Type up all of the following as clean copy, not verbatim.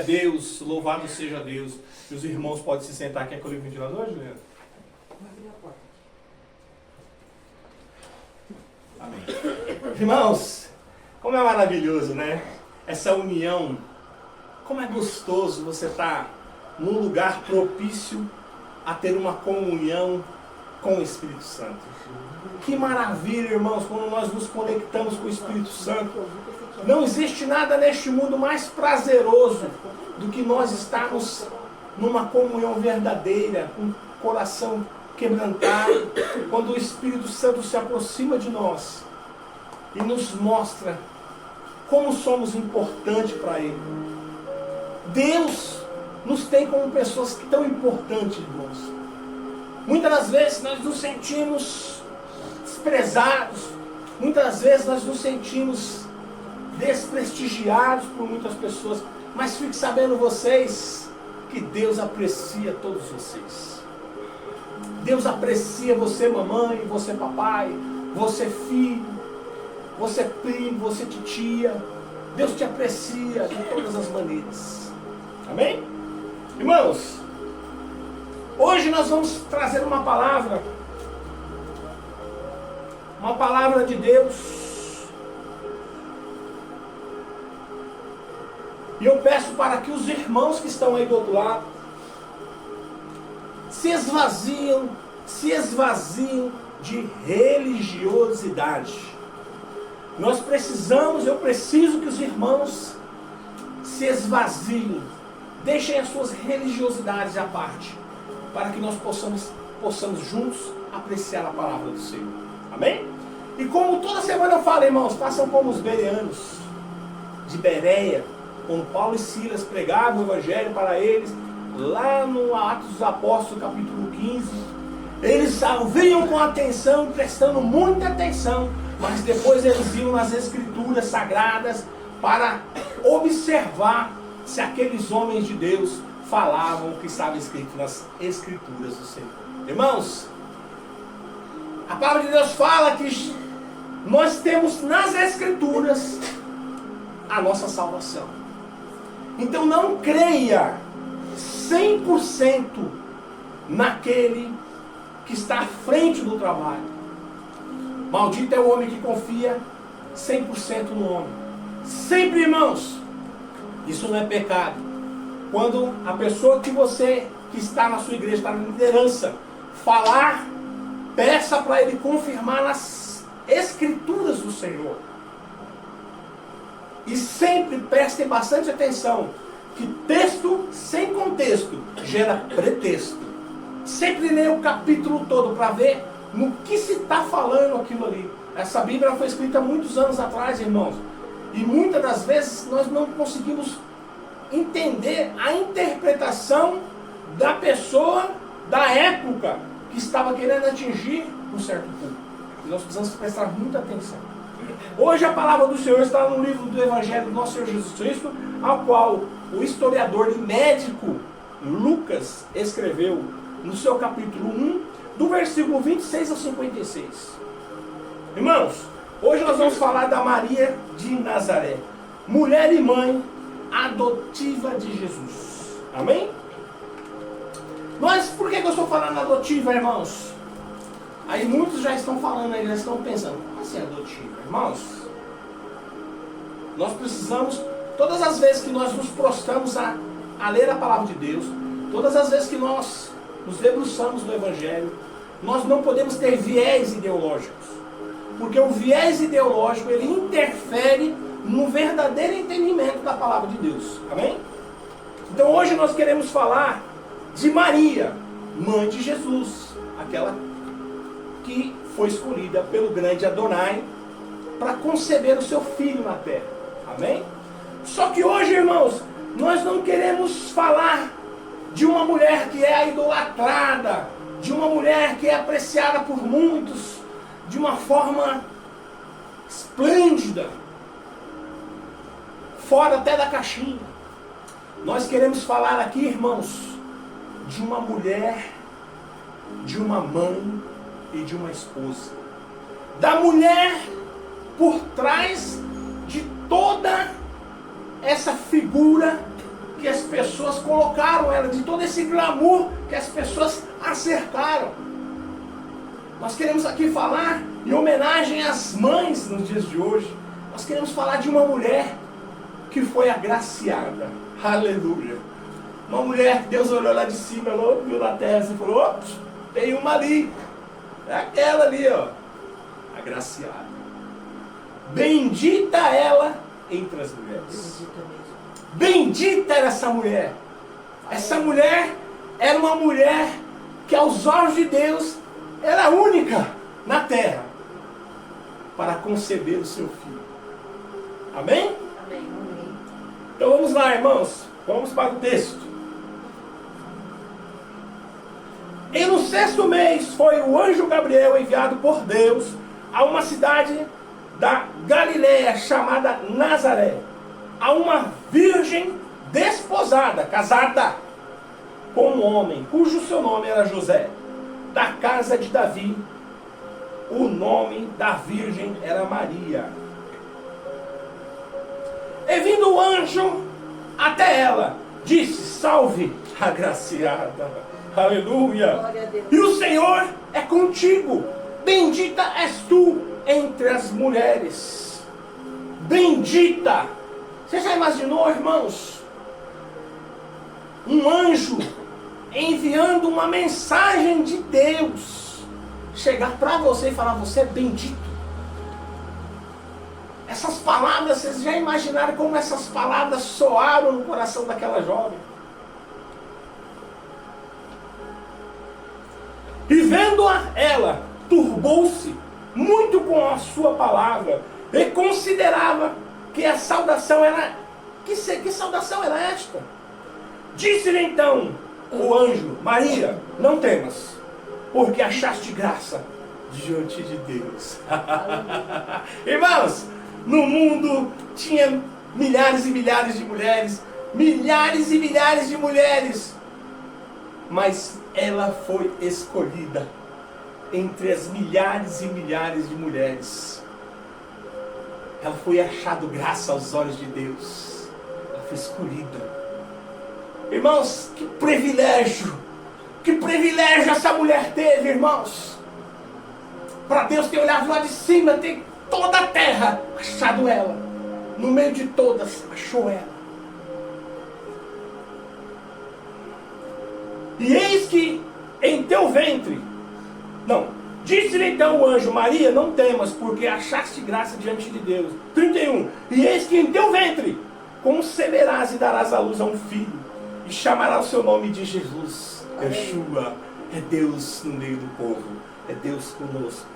Deus, louvado seja Deus. E os irmãos podem se sentar. Quer que eu ligue o ventilador, Juliana? Amém. Irmãos, como é maravilhoso, né? Essa união. Como é gostoso você estar num lugar propício a ter uma comunhão com o Espírito Santo. Que maravilha, irmãos, quando nós nos conectamos com o Espírito Santo. Não existe nada neste mundo mais prazeroso do que nós estarmos numa comunhão verdadeira, com o coração quebrantado, quando o Espírito Santo se aproxima de nós e nos mostra como somos importantes para Ele. Deus nos tem como pessoas tão importantes, irmãos. Muitas das vezes nós nos sentimos desprezados, muitas das vezes nós nos sentimos desprestigiados por muitas pessoas, mas fique sabendo vocês que Deus aprecia todos vocês. Deus aprecia você, mamãe, você, papai, você, filho, você, primo, você, titia. Deus te aprecia de todas as maneiras. Amém? Irmãos, hoje nós vamos trazer uma palavra de Deus. E eu peço para que os irmãos que estão aí do outro lado se esvaziem de religiosidade. Eu preciso que os irmãos se esvaziem, deixem as suas religiosidades à parte, para que nós possamos juntos apreciar a palavra do Senhor. Amém? E como toda semana eu falo, irmãos, façam como os bereanos de Bereia, quando Paulo e Silas pregavam o Evangelho para eles, lá no Atos dos Apóstolos, capítulo 15, eles ouviam com atenção, prestando muita atenção, mas depois eles iam nas Escrituras Sagradas para observar se aqueles homens de Deus falavam o que estava escrito nas Escrituras do Senhor. Irmãos, a palavra de Deus fala que nós temos nas Escrituras a nossa salvação. Então não creia 100% naquele que está à frente do trabalho. Maldito é o homem que confia 100% no homem. Sempre, irmãos, isso não é pecado. Quando a pessoa que está na sua igreja, está na liderança, falar, peça para ele confirmar nas Escrituras do Senhor. E sempre prestem bastante atenção, que texto sem contexto gera pretexto. Sempre leia o capítulo todo para ver no que se está falando aquilo ali. Essa Bíblia foi escrita há muitos anos atrás, irmãos. E muitas das vezes nós não conseguimos entender a interpretação da pessoa, da época, que estava querendo atingir um certo público. E nós precisamos prestar muita atenção. Hoje a palavra do Senhor está no livro do Evangelho do nosso Senhor Jesus Cristo, ao qual o historiador e médico Lucas escreveu no seu capítulo 1, do versículo 26 ao 56. Irmãos, hoje nós vamos falar da Maria de Nazaré, mulher e mãe adotiva de Jesus. Amém? Mas por que eu estou falando adotiva, irmãos? Aí muitos já estão falando, já estão pensando, como assim adotiva? Irmãos, nós precisamos, todas as vezes que nós nos prostramos a ler a palavra de Deus, todas as vezes que nós nos debruçamos no Evangelho, nós não podemos ter viés ideológicos. Porque o viés ideológico, ele interfere no verdadeiro entendimento da palavra de Deus. Amém? Então hoje nós queremos falar de Maria, mãe de Jesus, aquela que foi escolhida pelo grande Adonai para conceber o seu filho na terra. Amém? Só que hoje, irmãos, nós não queremos falar de uma mulher que é idolatrada, de uma mulher que é apreciada por muitos de uma forma esplêndida, fora até da caixinha. Nós queremos falar aqui, irmãos, de uma mulher, de uma mãe e de uma esposa. Da mulher por trás de toda essa figura que as pessoas colocaram ela, de todo esse glamour que as pessoas a cercaram. Nós queremos aqui falar, em homenagem às mães nos dias de hoje, nós queremos falar de uma mulher que foi agraciada. Aleluia. Uma mulher que Deus olhou lá de cima, ela viu na terra e falou: ops, tem uma ali. É aquela ali, ó. Agraciada. Bendita ela entre as mulheres. Bendita era essa mulher. Essa mulher era uma mulher que aos olhos de Deus era única na terra para conceber o seu filho. Amém? Amém. Então vamos lá, irmãos. Vamos para o texto. E no 6º mês foi o anjo Gabriel enviado por Deus a uma cidade da Galileia chamada Nazaré, a uma virgem desposada, casada com um homem cujo seu nome era José, da casa de Davi. O nome da virgem era Maria. E vindo o anjo até ela, disse: salve, agraciada. Aleluia. Glória a Deus. E o Senhor é contigo. Bendita és tu entre as mulheres. Bendita. Você já imaginou, irmãos? Um anjo enviando uma mensagem de Deus chegar para você e falar: você é bendito. Essas palavras, vocês já imaginaram como essas palavras soaram no coração daquela jovem? E vendo-a, ela turbou-se muito com a sua palavra e considerava que a saudação era... Que saudação era esta? Disse-lhe então o anjo: Maria, não temas, porque achaste graça diante de Deus. Irmãos, no mundo tinha milhares e milhares de mulheres, milhares e milhares de mulheres, mas ela foi escolhida entre as milhares e milhares de mulheres. Ela foi achada graça aos olhos de Deus. Ela foi escolhida. Irmãos, que privilégio! Que privilégio essa mulher teve, irmãos! Para Deus ter olhado lá de cima, ter toda a terra achado ela. No meio de todas, achou ela. E eis que em teu ventre... Não, disse-lhe então o anjo: Maria, não temas, porque achaste graça diante de Deus. 31. E eis que em teu ventre conceberás e darás à luz a um filho, e chamará o seu nome de Jesus. Yeshua. É Deus no meio do povo. É Deus conosco.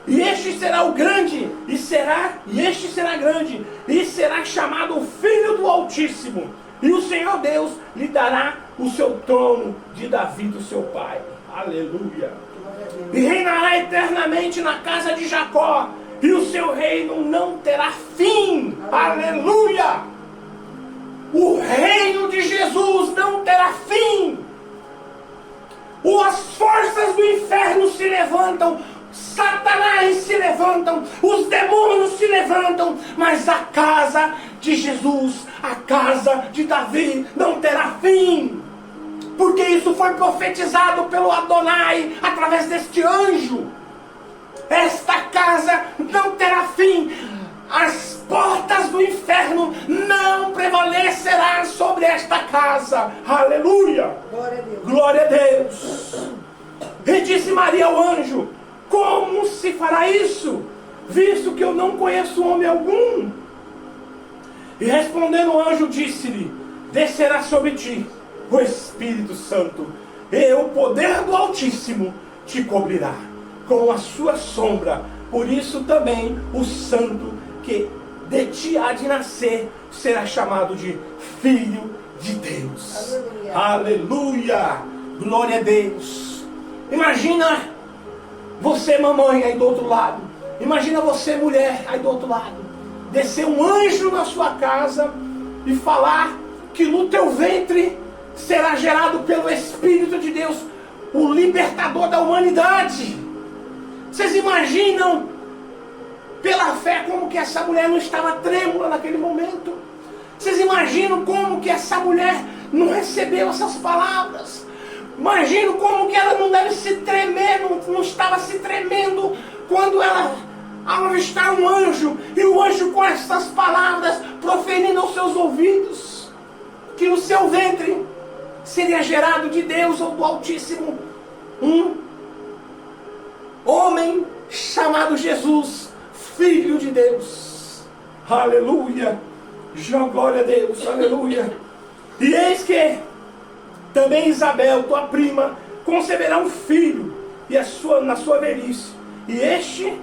E este será o grande, e este será grande, e será chamado o Filho do Altíssimo. E o Senhor Deus lhe dará o seu trono de Davi, do seu pai. Aleluia. E reinará eternamente na casa de Jacó, e o seu reino não terá fim. Aleluia. O reino de Jesus não terá fim. As forças do inferno se levantam, Satanás se levantam, os demônios se levantam, mas a casa de Jesus, a casa de Davi, não terá fim. Porque isso foi profetizado pelo Adonai através deste anjo. Esta casa não terá fim. As portas do inferno não prevalecerão sobre esta casa. Aleluia. Glória a Deus. Glória a Deus. E disse Maria ao anjo: como se fará isso, visto que eu não conheço homem algum? E respondendo o anjo, disse-lhe: descerá sobre ti o Espírito Santo, e o poder do Altíssimo te cobrirá com a sua sombra. Por isso também o santo que de ti há de nascer será chamado de Filho de Deus. Aleluia. Aleluia. Glória a Deus. Imagina você, mamãe, aí do outro lado. Imagina você, mulher, aí do outro lado. Descer um anjo na sua casa e falar que no teu ventre será gerado pelo Espírito de Deus o libertador da humanidade. Vocês imaginam, pela fé, como que essa mulher não estava trêmula naquele momento? Vocês imaginam como que essa mulher não recebeu essas palavras? Imagino como que ela não deve se tremer, não estava se tremendo quando ela ao avistar um anjo, e o anjo com essas palavras proferindo aos seus ouvidos, que no seu ventre seria gerado de Deus ou do Altíssimo um homem chamado Jesus, Filho de Deus. Aleluia! Glória a Deus, aleluia! E eis que também Isabel, tua prima, conceberá um filho, e na sua velhice, e este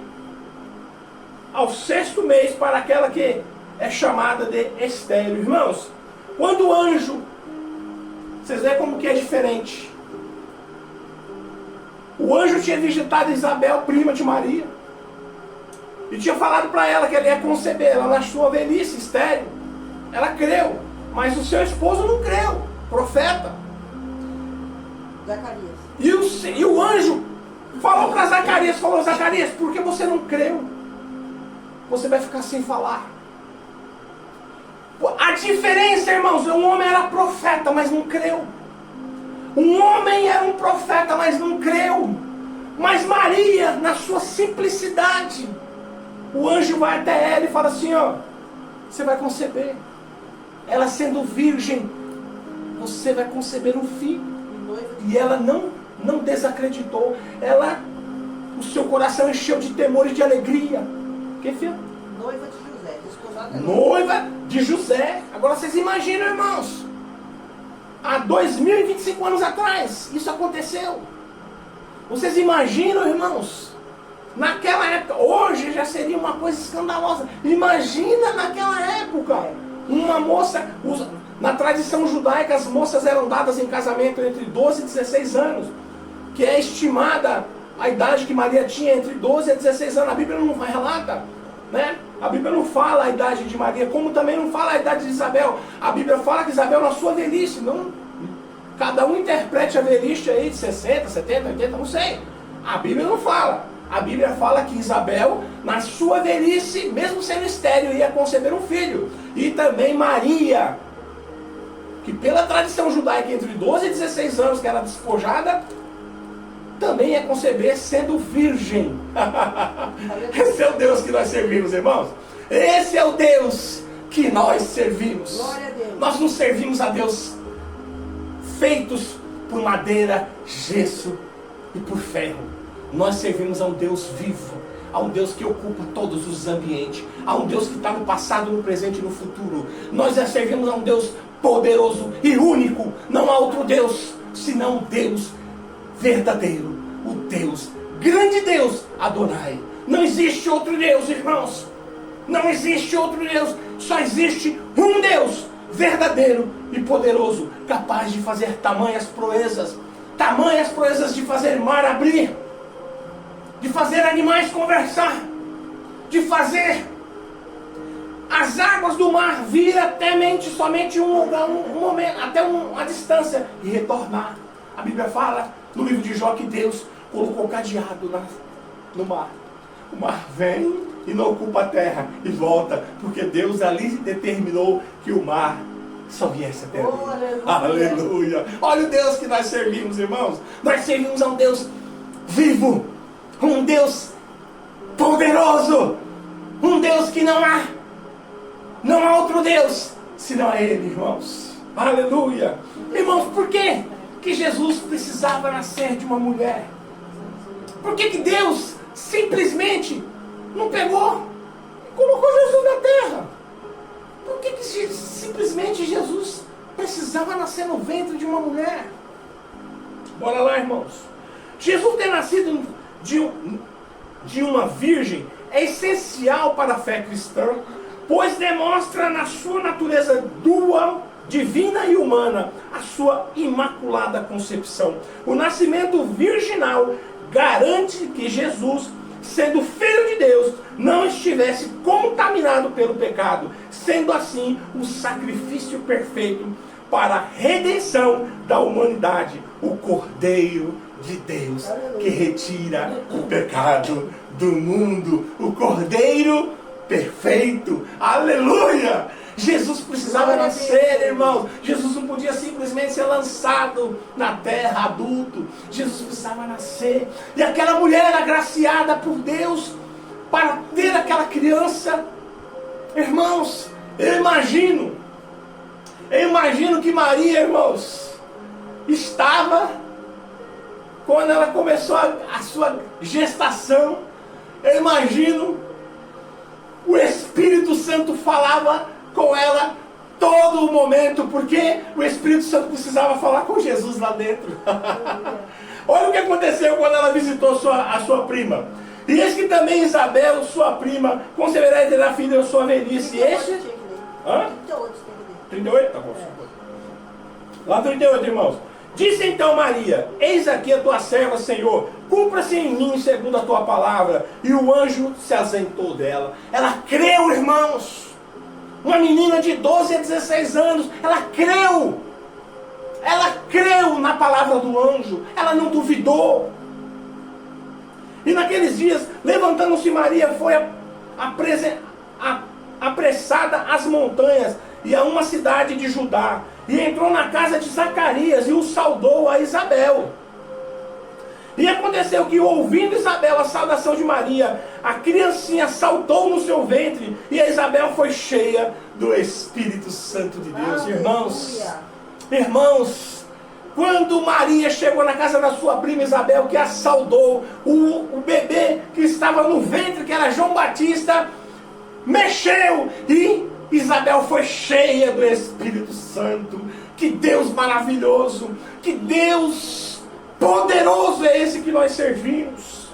ao 6º mês, para aquela que é chamada de estéril. Irmãos, quando o anjo, vocês veem como que é diferente. O anjo tinha visitado Isabel, prima de Maria, e tinha falado para ela que ele ia conceber ela na sua velhice, estéril. Ela creu, mas o seu esposo não creu, profeta. Zacarias. E o anjo falou para Zacarias, Zacarias, por que você não creu? Você vai ficar sem falar. A diferença, irmãos, um homem era profeta, mas não creu. Um homem era um profeta, mas não creu. Mas Maria, na sua simplicidade, o anjo vai até ela e fala assim, ó, você vai conceber. Ela sendo virgem, você vai conceber um filho. E ela não desacreditou. O seu coração encheu de temor e de alegria. Que filho? Noiva de José, desposada. Noiva de José. Agora vocês imaginam, irmãos, há 2025 anos atrás, isso aconteceu. Vocês imaginam, irmãos, naquela época, hoje já seria uma coisa escandalosa. Imagina naquela época, uma moça, na tradição judaica, as moças eram dadas em casamento entre 12 e 16 anos, que é estimada a idade que Maria tinha entre 12 e 16 anos. A Bíblia não relata, né? A Bíblia não fala a idade de Maria, como também não fala a idade de Isabel. A Bíblia fala que Isabel na sua velhice, não, cada um interprete a velhice aí de 60, 70, 80, não sei. A Bíblia não fala. A Bíblia fala que Isabel, na sua velhice, mesmo sendo estéril, ia conceber um filho. E também Maria, que pela tradição judaica, entre 12 e 16 anos, que era despojada, também ia conceber sendo virgem. Esse é o Deus que nós servimos, irmãos. Esse é o Deus que nós servimos. Glória a Deus. Nós não servimos a Deus feitos por madeira, gesso e por ferro. Nós servimos a um Deus vivo, a um Deus que ocupa todos os ambientes, a um Deus que está no passado, no presente e no futuro. Nós servimos a um Deus poderoso e único. Não há outro Deus senão o Deus verdadeiro, o Deus, grande Deus, Adonai. Não existe outro Deus, irmãos. Não existe outro Deus. Só existe um Deus verdadeiro e poderoso, capaz de fazer tamanhas proezas de fazer mar abrir, de fazer animais conversar, de fazer as águas do mar vir até somente um lugar, um momento, até uma distância e retornar. A Bíblia fala no livro de Jó que Deus colocou cadeado no mar. O mar vem e não ocupa a terra e volta, porque Deus ali determinou que o mar só viesse até ali. Aleluia. Aleluia! Olha o Deus que nós servimos, irmãos. Nós servimos a um Deus vivo, um Deus poderoso, um Deus que não há outro Deus senão a Ele, irmãos. Aleluia! Irmãos, por quê que Jesus precisava nascer de uma mulher? Por que Deus simplesmente não pegou e colocou Jesus na terra? Por que simplesmente Jesus precisava nascer no ventre de uma mulher? Bora lá, irmãos. Jesus ter nascido de uma virgem é essencial para a fé cristã, pois demonstra na sua natureza dual, divina e humana, a sua imaculada concepção. O nascimento virginal garante que Jesus, sendo Filho de Deus, não estivesse contaminado pelo pecado, sendo assim o sacrifício perfeito para a redenção da humanidade, o Cordeiro de Deus que retira o pecado do mundo, o Cordeiro perfeito. Aleluia! Jesus precisava nascer, irmãos. Jesus não podia simplesmente ser lançado na terra, adulto. Jesus precisava nascer. E aquela mulher era agraciada por Deus para ter aquela criança. Irmãos, eu imagino que Maria, irmãos, estava, quando ela começou a sua gestação, eu imagino, o Espírito Santo falava com ela todo o momento, porque o Espírito Santo precisava falar com Jesus lá dentro. Olha o que aconteceu quando ela visitou a sua prima. E eis que também Isabel, sua prima, conceberá e terá filho em sua velhice. E este... Hã? 38? Tá bom. Lá 38, irmãos. Disse então Maria: eis aqui a tua serva, Senhor, cumpra-se em mim segundo a tua palavra. E o anjo se ausentou dela. Ela creu, irmãos. Uma menina de 12 a 16 anos, ela creu. Ela creu na palavra do anjo. Ela não duvidou. E naqueles dias, levantando-se Maria, foi apressada às montanhas e a uma cidade de Judá. E entrou na casa de Zacarias e o saudou a Isabel. E aconteceu que, ouvindo Isabel a saudação de Maria, a criancinha saltou no seu ventre e a Isabel foi cheia do Espírito Santo de Deus. Irmãos, quando Maria chegou na casa da sua prima Isabel, que a saudou, o bebê que estava no ventre, que era João Batista, mexeu e Isabel foi cheia do Espírito Santo. Que Deus maravilhoso, que Deus poderoso é esse que nós servimos.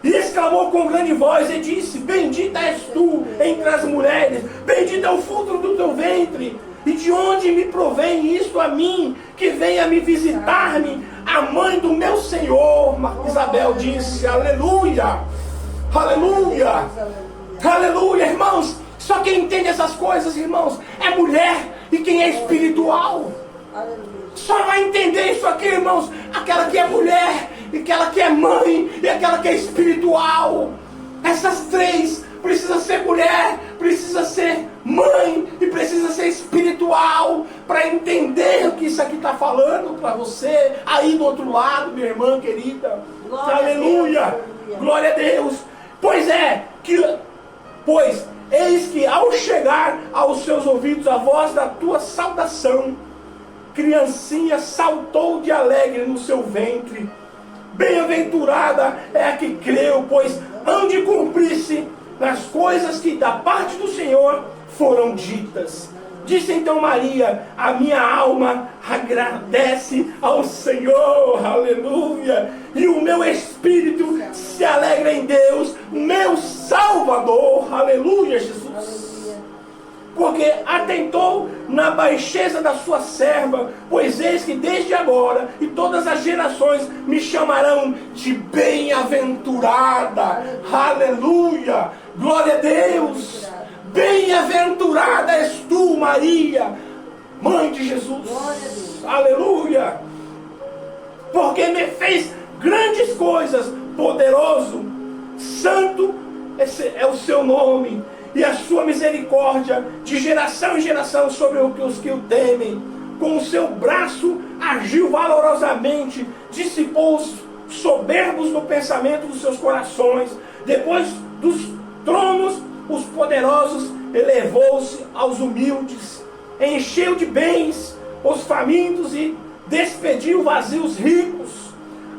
E exclamou com grande voz e disse: bendita és tu entre as mulheres, bendito é o fruto do teu ventre. E de onde me provém isto a mim, que venha me visitar-me a mãe do meu Senhor? Isabel disse: aleluia, aleluia, aleluia. Irmãos, só quem entende essas coisas, irmãos, é mulher e quem é espiritual. Só vai entender isso aqui, irmãos, aquela que é mulher, e aquela que é mãe, e aquela que é espiritual. Essas três: precisa ser mulher, precisa ser mãe e precisa ser espiritual para entender o que isso aqui está falando para você aí do outro lado, minha irmã querida. Glória aleluia, a Deus, glória a Deus. Pois eis que ao chegar aos seus ouvidos a voz da tua saudação, criancinha saltou de alegre no seu ventre. Bem-aventurada é a que creu, pois hão de cumprir-se nas coisas que da parte do Senhor foram ditas. Disse então Maria: a minha alma agradece ao Senhor, aleluia, e o meu espírito se alegra em Deus, meu Salvador, aleluia, Jesus. Porque atentou na baixeza da sua serva, pois eis que desde agora e todas as gerações me chamarão de bem-aventurada, aleluia, glória a Deus. Bem-aventurada és tu, Maria, mãe de Jesus, aleluia, porque me fez grandes coisas, poderoso, santo é o seu nome, e a sua misericórdia de geração em geração sobre os que o temem. Com o seu braço agiu valorosamente, dissipou os soberbos no pensamento dos seus corações. Depois dos tronos, os poderosos, elevou-se aos humildes, encheu de bens os famintos e despediu vazios ricos.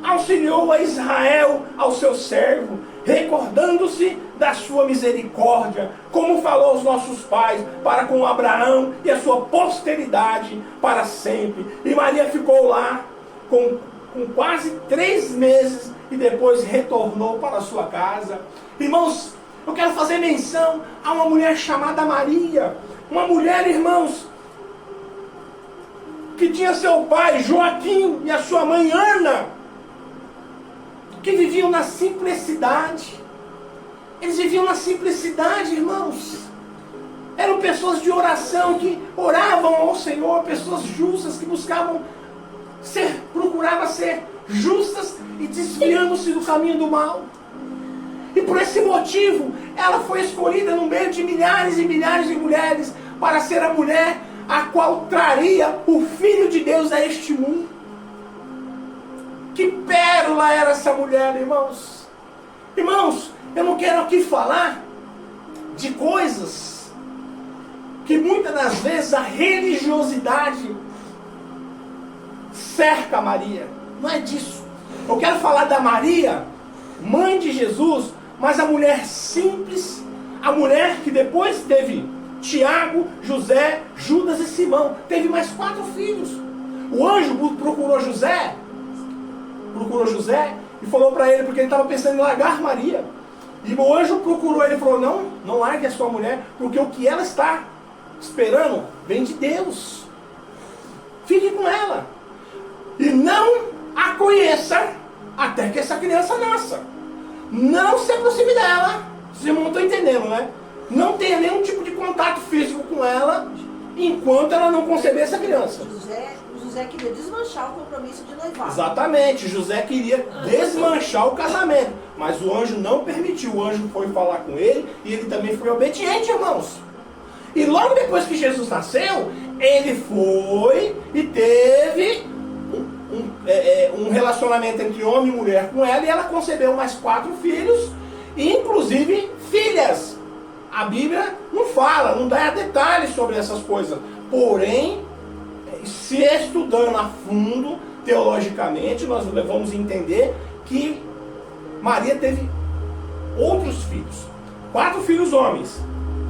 Auxiliou a Israel, ao seu servo, recordando-se da sua misericórdia, como falou aos nossos pais, para com Abraão e a sua posteridade para sempre. E Maria ficou lá com quase 3 meses e depois retornou para a sua casa. Irmãos, eu quero fazer menção a uma mulher chamada Maria. Uma mulher, irmãos, que tinha seu pai Joaquim e a sua mãe Ana, que viviam na simplicidade. Eles viviam na simplicidade, irmãos. Eram pessoas de oração que oravam ao Senhor, pessoas justas que procuravam ser justas e desviando-se do caminho do mal. E por esse motivo, ela foi escolhida no meio de milhares e milhares de mulheres para ser a mulher a qual traria o Filho de Deus a este mundo. Que pérola era essa mulher, irmãos. Irmãos, eu não quero aqui falar de coisas que muitas das vezes a religiosidade cerca Maria. Não é disso. Eu quero falar da Maria, mãe de Jesus, mas a mulher simples, a mulher que depois teve Tiago, José, Judas e Simão. Teve mais 4 filhos. O anjo procurou José e falou para ele, porque ele estava pensando em largar Maria. E o anjo procurou ele e falou, não largue a sua mulher, porque o que ela está esperando vem de Deus. Fique com ela. E não a conheça até que essa criança nasça. Não se aproxime dela. Vocês não estão entendendo, né? Não tenha nenhum tipo de contato físico com ela enquanto ela não conceber essa criança. José queria desmanchar o compromisso de noivado. Exatamente, José queria desmanchar o casamento, mas o anjo não permitiu. O anjo foi falar com ele e ele também foi obediente, irmãos. E logo depois que Jesus nasceu, ele foi e teve um relacionamento entre homem e mulher com ela, e ela concebeu mais 4 filhos, inclusive filhas. A Bíblia não fala, não dá detalhes sobre essas coisas. Porém, se estudando a fundo, teologicamente, nós vamos entender que Maria teve outros filhos. 4 filhos homens.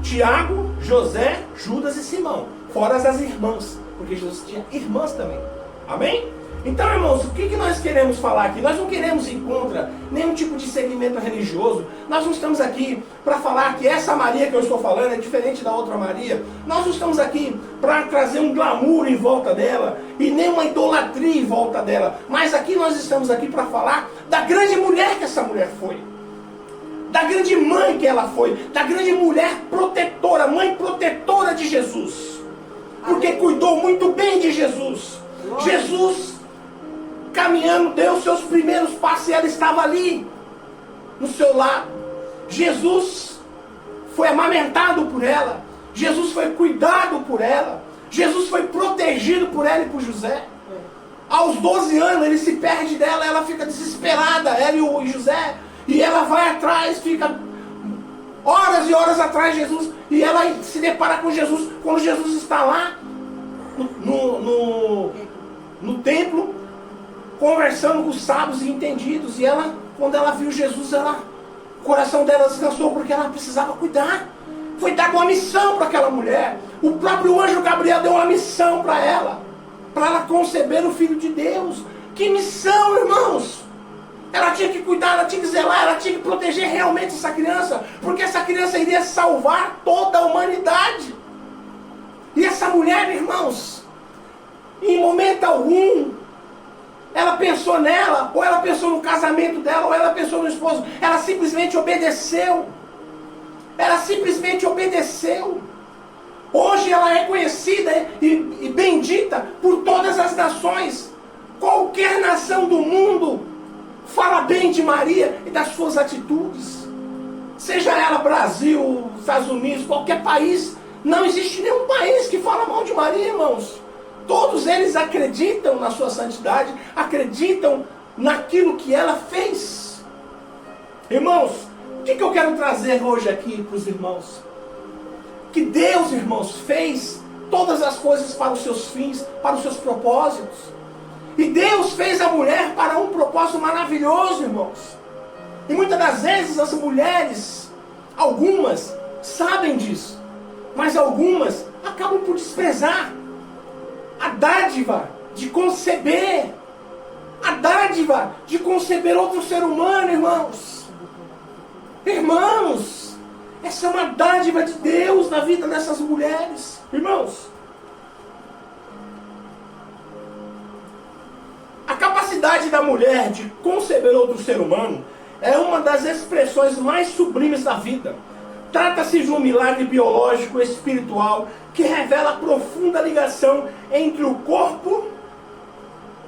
Tiago, José, Judas e Simão. Fora as irmãs, porque Jesus tinha irmãs também. Amém? Então, irmãos, o que nós queremos falar aqui? Nós não queremos ir contra nenhum tipo de segmento religioso. Nós não estamos aqui para falar que essa Maria que eu estou falando é diferente da outra Maria. Nós não estamos aqui para trazer um glamour em volta dela e nem uma idolatria em volta dela. Mas aqui nós estamos aqui para falar da grande mulher que essa mulher foi. Da grande mãe que ela foi. Da grande mulher protetora, mãe protetora de Jesus. Porque cuidou muito bem de Jesus. Jesus caminhando, deu seus primeiros passos e ela estava ali, no seu lado. Jesus foi amamentado por ela. Jesus foi cuidado por ela. Jesus foi protegido por ela e por José. Aos 12 anos ele se perde dela, ela fica desesperada, ela e o José. E ela vai atrás, fica horas e horas atrás de Jesus. E ela se depara com Jesus, quando Jesus está lá no templo, conversando com os sábios e entendidos. E ela, quando ela viu Jesus, o coração dela descansou, porque ela precisava cuidar. Foi dada uma missão para aquela mulher. O próprio anjo Gabriel deu uma missão para ela conceber o Filho de Deus. Que missão, irmãos! Ela tinha que cuidar, ela tinha que zelar, ela tinha que proteger realmente essa criança, porque essa criança iria salvar toda a humanidade. E essa mulher, irmãos, em momento algum, ela pensou nela, ou ela pensou no casamento dela, ou ela pensou no esposo. Ela simplesmente obedeceu. Ela simplesmente obedeceu. Hoje ela é conhecida e bendita por todas as nações. Qualquer nação do mundo fala bem de Maria e das suas atitudes. Seja ela Brasil, Estados Unidos, qualquer país. Não existe nenhum país que fala mal de Maria, irmãos. Todos eles acreditam na sua santidade, acreditam naquilo que ela fez. Irmãos, o que eu quero trazer hoje aqui para os irmãos? Que Deus, irmãos, fez todas as coisas para os seus fins, para os seus propósitos. E Deus fez a mulher para um propósito maravilhoso, irmãos. E muitas das vezes as mulheres, algumas, sabem disso. Mas algumas acabam por desprezar a dádiva de conceber. A dádiva de conceber outro ser humano, irmãos. Irmãos, essa é uma dádiva de Deus na vida dessas mulheres. Irmãos, a capacidade da mulher de conceber outro ser humano é uma das expressões mais sublimes da vida. Trata-se de um milagre biológico e espiritual que revela a profunda ligação entre o corpo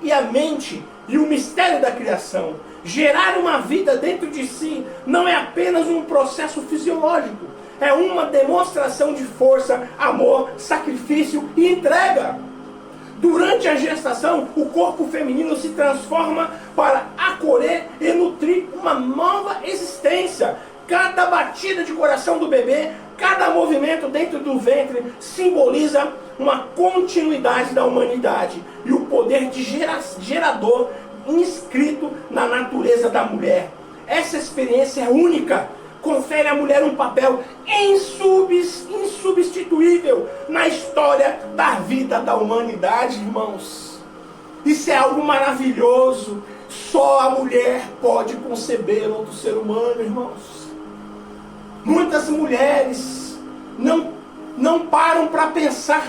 e a mente e o mistério da criação. Gerar uma vida dentro de si não é apenas um processo fisiológico, é uma demonstração de força, amor, sacrifício e entrega. Durante a gestação, o corpo feminino se transforma para acolher e nutrir uma nova existência. Cada batida de coração do bebê, cada movimento dentro do ventre simboliza uma continuidade da humanidade e o poder de gerador inscrito na natureza da mulher. Essa experiência é única, confere à mulher um papel insubstituível na história da vida da humanidade, irmãos. Isso é algo maravilhoso. Só a mulher pode conceber outro ser humano, irmãos. Muitas mulheres não param para pensar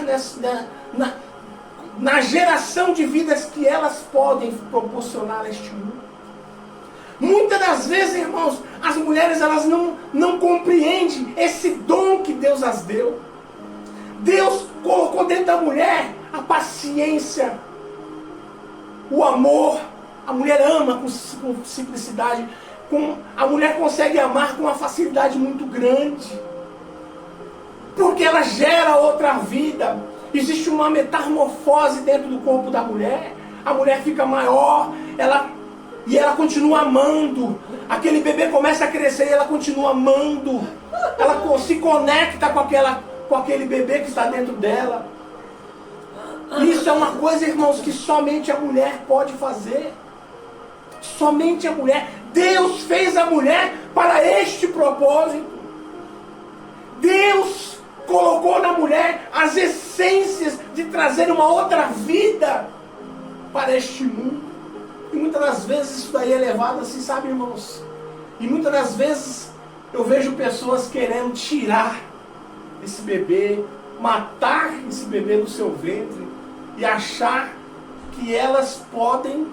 na geração de vidas que elas podem proporcionar a este mundo. Muitas das vezes, irmãos, as mulheres elas não compreendem esse dom que Deus as deu. Deus colocou dentro da mulher a paciência, o amor. A mulher ama com simplicidade. A mulher consegue amar com uma facilidade muito grande. Porque ela gera outra vida. Existe uma metamorfose dentro do corpo da mulher. A mulher fica maior, e ela continua amando. Aquele bebê começa a crescer e ela continua amando. Ela se conecta com aquele bebê que está dentro dela. Isso é uma coisa, irmãos, que somente a mulher pode fazer. Somente a mulher. Deus fez a mulher para este propósito. Deus colocou na mulher as essências de trazer uma outra vida para este mundo. E muitas das vezes isso daí é levado assim, sabe, irmãos? E muitas das vezes eu vejo pessoas querendo tirar esse bebê, matar esse bebê do seu ventre e achar que elas podem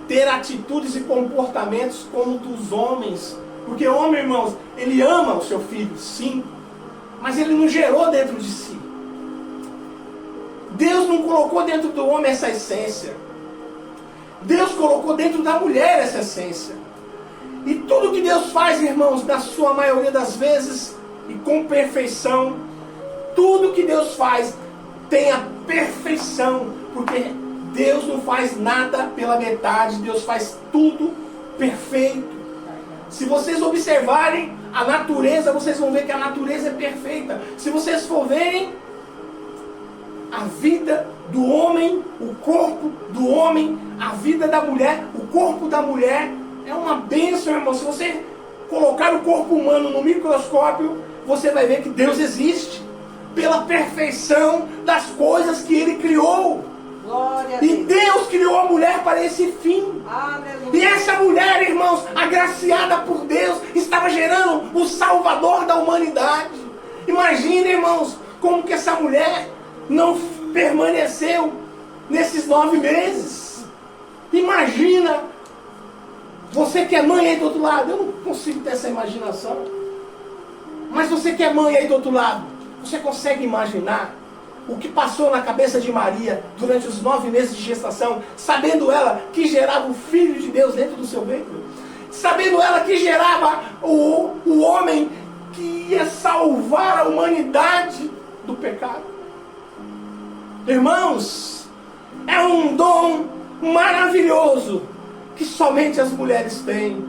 ter atitudes e comportamentos como dos homens. Porque o homem, irmãos, ele ama o seu filho, sim, mas ele não gerou dentro de si. Deus não colocou dentro do homem essa essência. Deus colocou dentro da mulher essa essência. E tudo que Deus faz, irmãos, na sua maioria das vezes, e com perfeição, tudo que Deus faz tem a perfeição, porque Deus não faz nada pela metade, Deus faz tudo perfeito. Se vocês observarem a natureza, vocês vão ver que a natureza é perfeita. Se vocês for verem a vida do homem, o corpo do homem, a vida da mulher, o corpo da mulher, é uma bênção, irmão. Se você colocar o corpo humano no microscópio, você vai ver que Deus existe pela perfeição das coisas que Ele criou. Glória a E Deus criou a mulher para esse fim. Aleluia. E essa mulher, irmãos, agraciada por Deus, estava gerando o Salvador da humanidade. Imagina, irmãos, como que essa mulher não permaneceu nesses 9 meses. Imagina, você que é mãe aí do outro lado, eu não consigo ter essa imaginação. Mas você que é mãe aí do outro lado, você consegue imaginar o que passou na cabeça de Maria durante os 9 meses de gestação, sabendo ela que gerava o Filho de Deus dentro do seu ventre, sabendo ela que gerava o homem que ia salvar a humanidade do pecado. Irmãos, é um dom maravilhoso que somente as mulheres têm.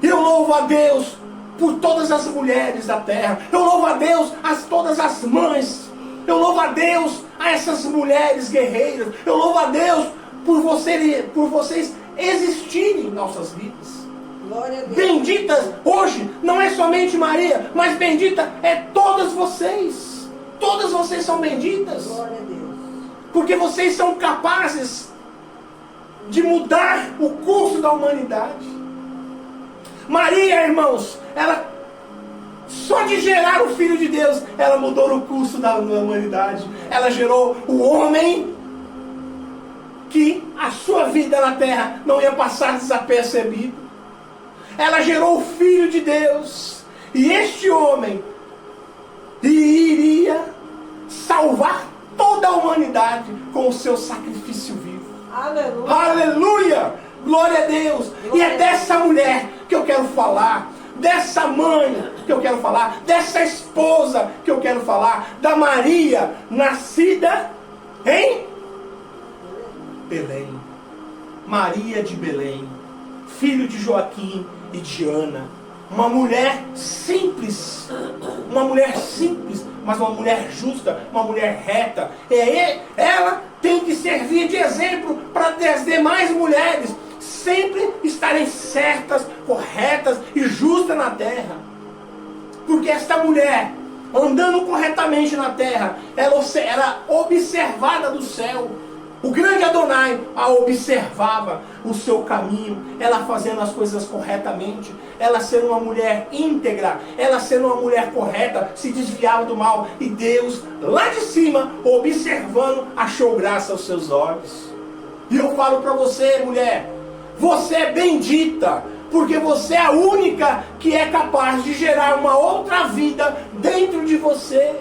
Eu louvo a Deus por todas as mulheres da terra. Eu louvo a Deus todas as mães. Eu louvo a Deus a essas mulheres guerreiras. Eu louvo a Deus por vocês existirem em nossas vidas. Glória a Deus. Benditas hoje, não é somente Maria, mas bendita é todas vocês. Todas vocês são benditas. Glória a Deus. Porque vocês são capazes de mudar o curso da humanidade. Maria, irmãos, ela só de gerar o Filho de Deus, ela mudou o curso da humanidade. Ela gerou o homem que a sua vida na terra não ia passar desapercebido. Ela gerou o Filho de Deus. E este homem iria salvar toda a humanidade com o seu sacrifício vivo. Aleluia. Aleluia! Glória a Deus! E é dessa mulher que eu quero falar. dessa mãe que eu quero falar, dessa esposa que eu quero falar, da Maria, nascida em Belém. Maria de Belém, filho de Joaquim e de Ana. Uma mulher simples, mas uma mulher justa, uma mulher reta. Ela tem que servir de exemplo para as demais mulheres sempre estarem certas, corretas e justas na terra. Porque esta mulher, andando corretamente na terra, ela era observada do céu. O grande Adonai a observava o seu caminho, ela fazendo as coisas corretamente, ela sendo uma mulher íntegra, ela sendo uma mulher correta, se desviava do mal, e Deus, lá de cima, observando, achou graça aos seus olhos. E eu falo para você, mulher, você é bendita, porque você é a única que é capaz de gerar uma outra vida dentro de você.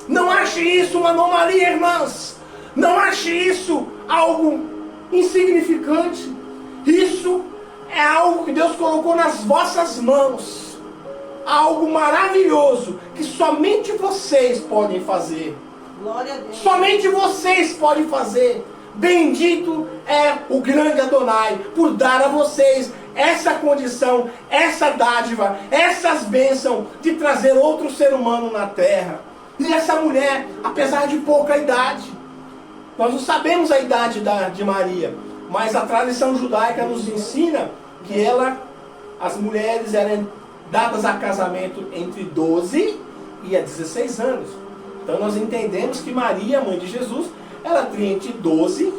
Não ache isso uma anomalia, irmãs. Não ache isso algo insignificante. Isso é algo que Deus colocou nas vossas mãos. Algo maravilhoso que somente vocês podem fazer. Glória a Deus. Somente vocês podem fazer. Bendito é o grande Adonai por dar a vocês essa condição, essa dádiva, essas bênçãos de trazer outro ser humano na terra. E essa mulher, apesar de pouca idade, nós não sabemos a idade de Maria, mas a tradição judaica nos ensina que as mulheres eram dadas a casamento entre 12 e 16 anos. Então nós entendemos que Maria, mãe de Jesus, ela tinha entre 12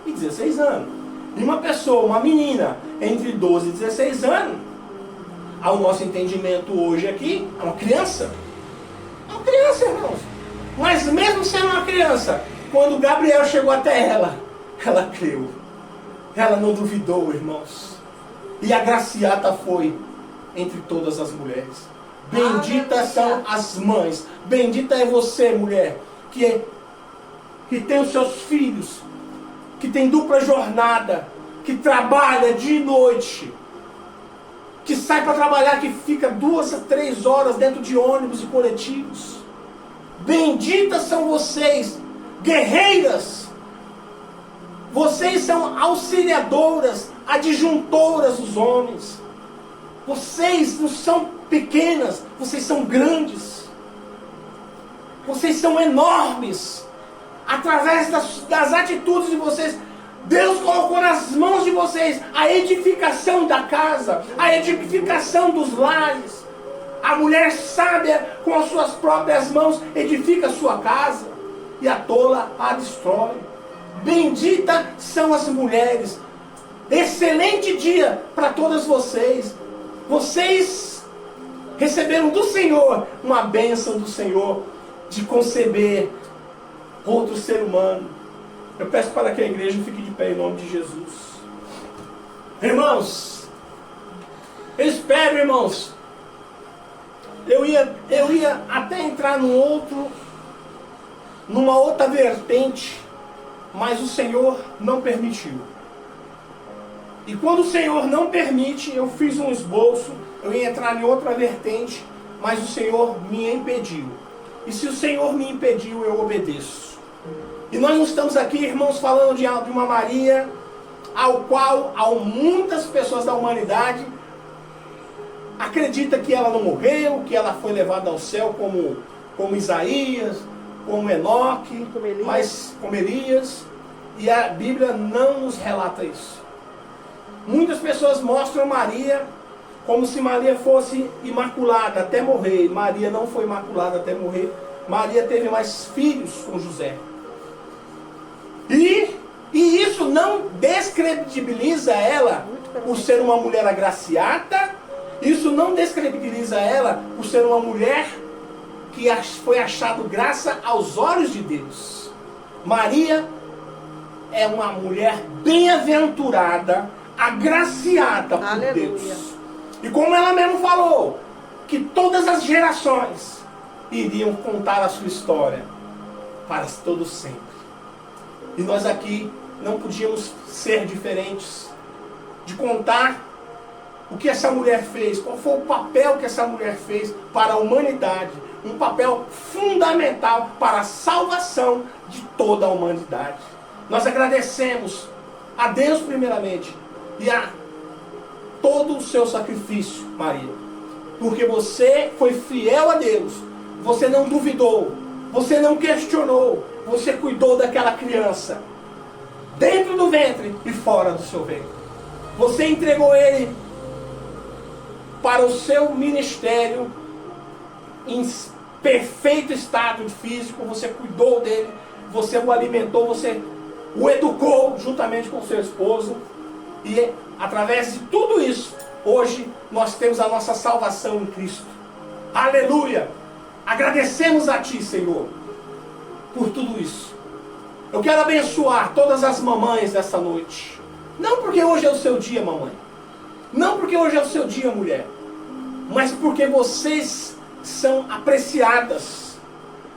e 16 anos. E uma pessoa, uma menina, entre 12 e 16 anos, ao nosso entendimento hoje aqui, é uma criança. É uma criança, irmãos. Mas mesmo sendo uma criança, quando Gabriel chegou até ela creu. Ela não duvidou, irmãos. E a graciata foi entre todas as mulheres. Benditas são as mães. Bendita é você, mulher, que tem os seus filhos, que tem dupla jornada, que trabalha dia e noite, que sai para trabalhar, que fica 2 a 3 horas dentro de ônibus e coletivos. Benditas são vocês, guerreiras. Vocês são auxiliadoras, adjuntoras dos homens. Vocês não são pequenas, vocês são grandes. Vocês são enormes. Através das atitudes de vocês, Deus colocou nas mãos de vocês a edificação da casa, a edificação dos lares. A mulher sábia, com as suas próprias mãos, edifica a sua casa, e a tola a destrói. Bendita são as mulheres. Excelente dia para todas vocês. Vocês receberam do Senhor uma bênção do Senhor de conceber outro ser humano. Eu peço para que a igreja fique de pé em nome de Jesus. Irmãos, eu espero, irmãos, eu ia até entrar numa outra vertente, mas o Senhor não permitiu. E quando o Senhor não permite, eu fiz um esboço, eu ia entrar em outra vertente, mas o Senhor me impediu. E se o Senhor me impediu, eu obedeço. E nós não estamos aqui, irmãos, falando de uma Maria, ao qual muitas pessoas da humanidade acreditam que ela não morreu, que ela foi levada ao céu como Isaías, como Enoque, mas como Elias. E a Bíblia não nos relata isso. Muitas pessoas mostram Maria como se Maria fosse imaculada até morrer. Maria não foi imaculada até morrer. Maria teve mais filhos com José. E isso não descredibiliza ela por ser uma mulher agraciada. Isso não descredibiliza ela por ser uma mulher que foi achado graça aos olhos de Deus. Maria é uma mulher bem-aventurada, agraciada por Aleluia. Deus. E como ela mesmo falou, que todas as gerações iriam contar a sua história para todo sempre. E nós aqui não podíamos ser diferentes de contar o que essa mulher fez, qual foi o papel que essa mulher fez para a humanidade. Um papel fundamental para a salvação de toda a humanidade. Nós agradecemos a Deus primeiramente e a todo o seu sacrifício, Maria. Porque você foi fiel a Deus. Você não duvidou. Você não questionou. Você cuidou daquela criança. Dentro do ventre e fora do seu ventre. Você entregou ele para o seu ministério em perfeito estado físico. Você cuidou dele. Você o alimentou. Você o educou juntamente com o seu esposo. E através de tudo isso, hoje nós temos a nossa salvação em Cristo. Aleluia! Agradecemos a Ti, Senhor, por tudo isso. Eu quero abençoar todas as mamães dessa noite. Não porque hoje é o seu dia, mamãe. Não porque hoje é o seu dia, mulher. Mas porque vocês são apreciadas.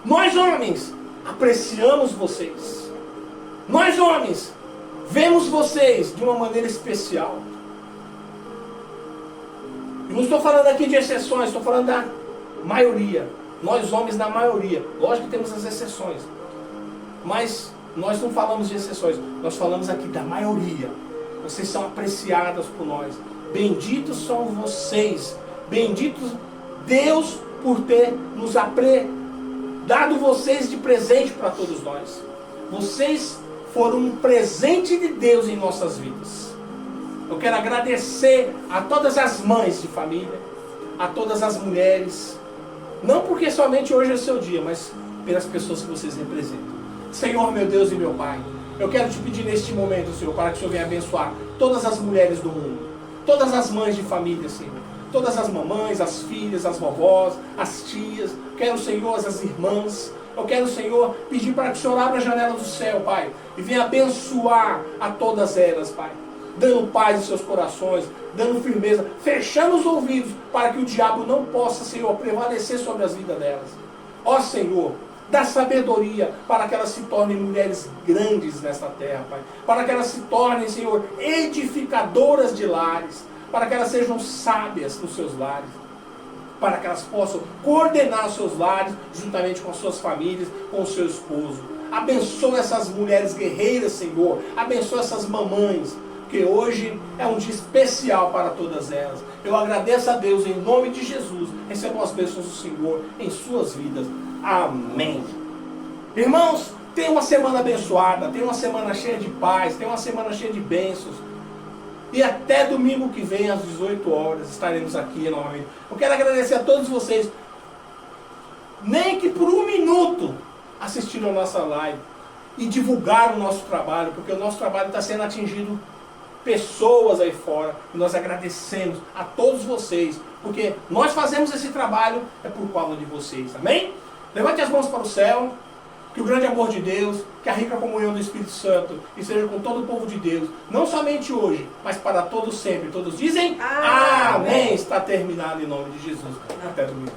Nós, homens, apreciamos vocês. Nós, homens, vemos vocês de uma maneira especial. Eu não estou falando aqui de exceções, estou falando da maioria. Nós homens da maioria. Lógico que temos as exceções. Mas nós não falamos de exceções. Nós falamos aqui da maioria. Vocês são apreciadas por nós. Benditos são vocês. Benditos Deus por ter nos dado vocês de presente para todos nós. Vocês foram um presente de Deus em nossas vidas. Eu quero agradecer a todas as mães de família, a todas as mulheres, não porque somente hoje é o seu dia, mas pelas pessoas que vocês representam. Senhor, meu Deus e meu Pai, eu quero te pedir neste momento, Senhor, para que o Senhor venha abençoar todas as mulheres do mundo, todas as mães de família, Senhor, todas as mamães, as filhas, as vovós, as tias, quero, Senhor, as irmãs. Eu quero, Senhor, pedir para que o Senhor abra a janela do céu, Pai, e venha abençoar a todas elas, Pai, dando paz em seus corações, dando firmeza, fechando os ouvidos, para que o diabo não possa, Senhor, prevalecer sobre as vidas delas. Ó Senhor, dá sabedoria para que elas se tornem mulheres grandes nesta terra, Pai, para que elas se tornem, Senhor, edificadoras de lares, para que elas sejam sábias nos seus lares, para que elas possam coordenar os seus lares, juntamente com as suas famílias, com o seu esposo. Abençoa essas mulheres guerreiras, Senhor. Abençoa essas mamães, que hoje é um dia especial para todas elas. Eu agradeço a Deus em nome de Jesus. Recebam as bênçãos do Senhor em suas vidas. Amém. Irmãos, tenha uma semana abençoada, tenha uma semana cheia de paz, tenha uma semana cheia de bênçãos. E até domingo que vem, às 18 horas, estaremos aqui novamente. Eu quero agradecer a todos vocês, nem que por um minuto, assistiram a nossa live e divulgaram o nosso trabalho, porque o nosso trabalho está sendo atingido pessoas aí fora. E nós agradecemos a todos vocês, porque nós fazemos esse trabalho é por causa de vocês. Amém? Levante as mãos para o céu. Que o grande amor de Deus, que a rica comunhão do Espírito Santo esteja com todo o povo de Deus, não somente hoje, mas para todos sempre. Todos dizem amém. Está terminado em nome de Jesus. Até domingo.